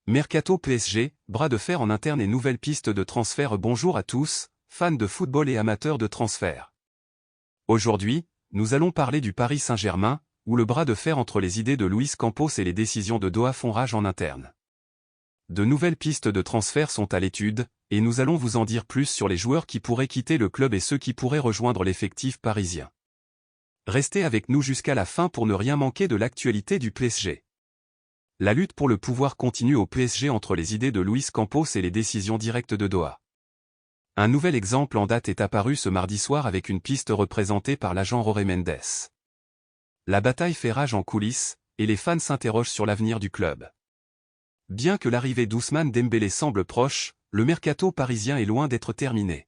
Mercato PSG, bras de fer en interne et nouvelles pistes de transfert. Bonjour à tous, fans de football et amateurs de transfert. Aujourd'hui, nous allons parler du Paris Saint-Germain, où le bras de fer entre les idées de Luis Campos et les décisions de Doha font rage en interne. De nouvelles pistes de transfert sont à l'étude, et nous allons vous en dire plus sur les joueurs qui pourraient quitter le club et ceux qui pourraient rejoindre l'effectif parisien. Restez avec nous jusqu'à la fin pour ne rien manquer de l'actualité du PSG. La lutte pour le pouvoir continue au PSG entre les idées de Luis Campos et les décisions directes de Doha. Un nouvel exemple en date est apparu ce mardi soir avec une piste représentée par l'agent Jorge Mendes. La bataille fait rage en coulisses, et les fans s'interrogent sur l'avenir du club. Bien que l'arrivée d'Ousmane Dembélé semble proche, le mercato parisien est loin d'être terminé.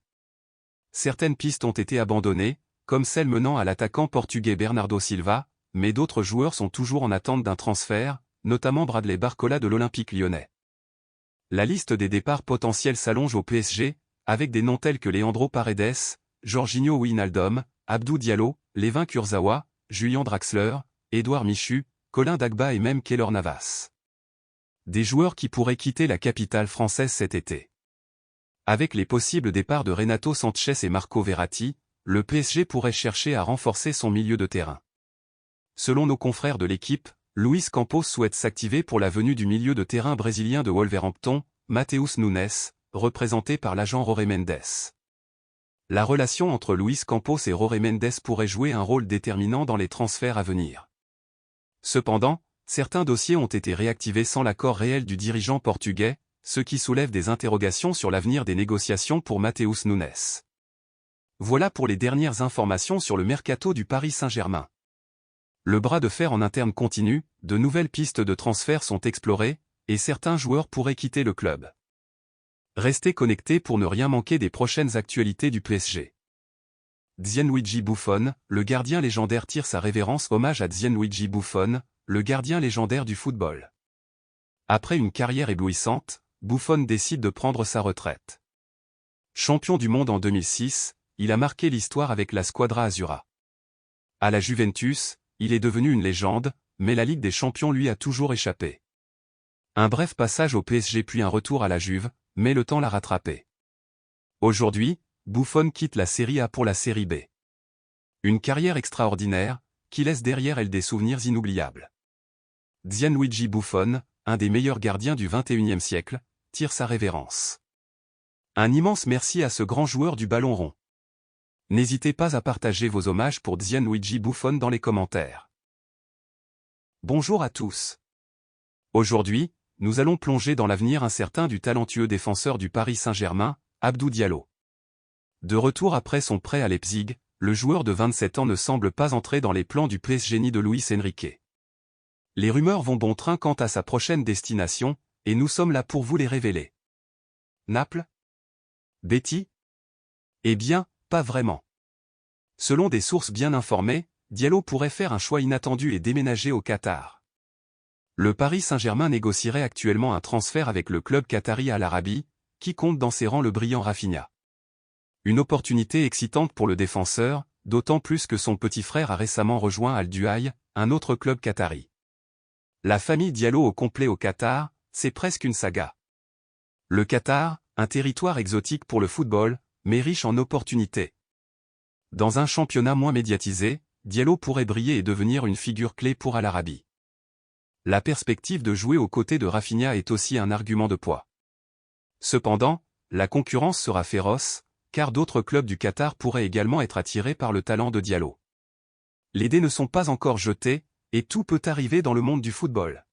Certaines pistes ont été abandonnées, comme celle menant à l'attaquant portugais Bernardo Silva, mais d'autres joueurs sont toujours en attente d'un transfert, notamment Bradley Barcola de l'Olympique lyonnais. La liste des départs potentiels s'allonge au PSG, avec des noms tels que Leandro Paredes, Jorginho Wijnaldum, Abdou Diallo, Layvin Kurzawa, Julian Draxler, Édouard Michu, Colin Dagba et même Keylor Navas. Des joueurs qui pourraient quitter la capitale française cet été. Avec les possibles départs de Renato Sanchez et Marco Verratti, le PSG pourrait chercher à renforcer son milieu de terrain. Selon nos confrères de l'équipe, Luis Campos souhaite s'activer pour la venue du milieu de terrain brésilien de Wolverhampton, Matheus Nunes, représenté par l'agent Jorge Mendes. La relation entre Luis Campos et Jorge Mendes pourrait jouer un rôle déterminant dans les transferts à venir. Cependant, certains dossiers ont été réactivés sans l'accord réel du dirigeant portugais, ce qui soulève des interrogations sur l'avenir des négociations pour Matheus Nunes. Voilà pour les dernières informations sur le mercato du Paris Saint-Germain. Le bras de fer en interne continue, de nouvelles pistes de transfert sont explorées, et certains joueurs pourraient quitter le club. Restez connectés pour ne rien manquer des prochaines actualités du PSG. Gianluigi Buffon, le gardien légendaire tire sa révérence. Hommage à Gianluigi Buffon, le gardien légendaire du football. Après une carrière éblouissante, Buffon décide de prendre sa retraite. Champion du monde en 2006, il a marqué l'histoire avec la Squadra Azzurra. À la Juventus, il est devenu une légende, mais la Ligue des Champions lui a toujours échappé. Un bref passage au PSG puis un retour à la Juve, mais le temps l'a rattrapé. Aujourd'hui, Buffon quitte la Série A pour la Série B. Une carrière extraordinaire, qui laisse derrière elle des souvenirs inoubliables. Gianluigi Buffon, un des meilleurs gardiens du XXIe siècle, tire sa révérence. Un immense merci à ce grand joueur du ballon rond. N'hésitez pas à partager vos hommages pour Gianluigi Buffon dans les commentaires. Bonjour à tous. Aujourd'hui, nous allons plonger dans l'avenir incertain du talentueux défenseur du Paris Saint-Germain, Abdou Diallo. De retour après son prêt à Leipzig, le joueur de 27 ans ne semble pas entrer dans les plans du PSG ni de Luis Enrique. Les rumeurs vont bon train quant à sa prochaine destination, et nous sommes là pour vous les révéler. Naples? Betty? Eh bien, pas vraiment. Selon des sources bien informées, Diallo pourrait faire un choix inattendu et déménager au Qatar. Le Paris Saint-Germain négocierait actuellement un transfert avec le club qatari Al Arabi, qui compte dans ses rangs le brillant Rafinha. Une opportunité excitante pour le défenseur, d'autant plus que son petit frère a récemment rejoint Al Duhail, un autre club qatari. La famille Diallo au complet au Qatar, c'est presque une saga. Le Qatar, un territoire exotique pour le football, mais riche en opportunités. Dans un championnat moins médiatisé, Diallo pourrait briller et devenir une figure clé pour Al Arabi. La perspective de jouer aux côtés de Rafinha est aussi un argument de poids. Cependant, la concurrence sera féroce, car d'autres clubs du Qatar pourraient également être attirés par le talent de Diallo. Les dés ne sont pas encore jetés, et tout peut arriver dans le monde du football.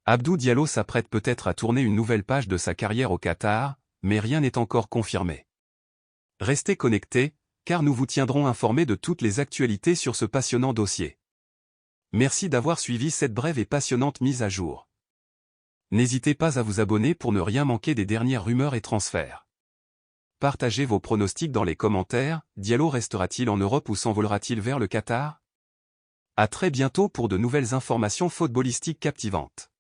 Abdou Diallo s'apprête peut-être à tourner une nouvelle page de sa carrière au Qatar, mais rien n'est encore confirmé. Restez connectés, car nous vous tiendrons informés de toutes les actualités sur ce passionnant dossier. Merci d'avoir suivi cette brève et passionnante mise à jour. N'hésitez pas à vous abonner pour ne rien manquer des dernières rumeurs et transferts. Partagez vos pronostics dans les commentaires. Diallo restera-t-il en Europe ou s'envolera-t-il vers le Qatar? À très bientôt pour de nouvelles informations footballistiques captivantes.